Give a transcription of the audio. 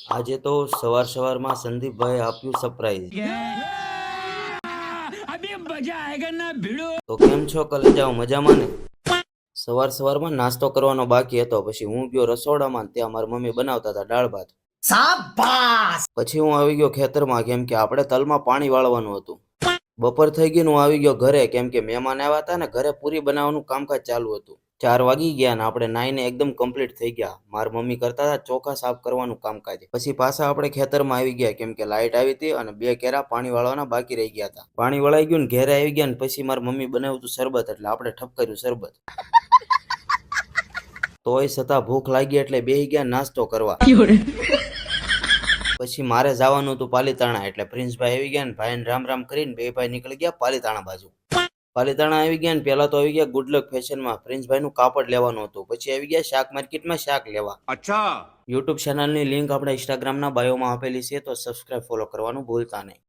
આજે તો સવારમાં સંદીપભાઈ આપ્યું સરપ્રાઈઝ. તો કેમ છો કલેજાઓ, મજામાં ને? સવારમાં નાસ્તો કરવાનો બાકી હતો, પછી હું ગયો રસોડામાં, ત્યાં મારી મમ્મી બનાવતા હતા દાળ ભાત. શાબાશ! પછી હું આવી ગયો ખેતરમાં, કેમ કે આપણે તલમાં પાણી વાળવાનું હતું. બપોર થઈ ગઈ ને હું આવી ગયો ઘરે, કેમ કે મહેમાન આવ્યા હતા ને, ઘરે પૂરી બનાવવાનું કામકાજ ચાલુ હતું. 4 વાગી ગયા ને આપણે નાઈને એકદમ કમ્પ્લીટ થઈ ગયા. મારી મમ્મી કરતા હતા ચોખા સાફ કરવાનું કામકાજ. પછી પાછા આપણે ખેતરમાં આવી ગયા, કેમ કે લાઈટ આવી હતી અને 2 કેરા પાણી વાળવાના બાકી રહી ગયા હતા. પાણી વળાઈ ગયું ને ઘેરે આવી ગયા ને પછી મારી મમ્મી બનાવ્યું હતું શરબત, એટલે આપણે ઠપકર્યું શરબત. તોય છતાં ભૂખ લાગી એટલે બેહી ગયા નાસ્તો કરવા. પછી મારે જવાનું હતું પાલીતાણા, એટલે પ્રિન્સભાઈ આવી ગયા ને ભાઈને રામ રામ કરીને બે ભાઈ નીકળી ગયા પાલીતાણા બાજુ. પાલીતાણા આવી ગયા ને પેલા તો આવી ગયા ગુડલક ફેશનમાં, પ્રિન્સભાઈ નું કાપડ લેવાનું હતું. પછી આવી ગયા શાક માર્કેટમાં શાક લેવા. અચ્છા. યુટ્યુબ ચેનલની લિંક આપણે ઇન્સ્ટાગ્રામના બાયોમાં આપેલી છે, તો સબસ્ક્રાઇબ ફોલો કરવાનું ભૂલતા નહીં.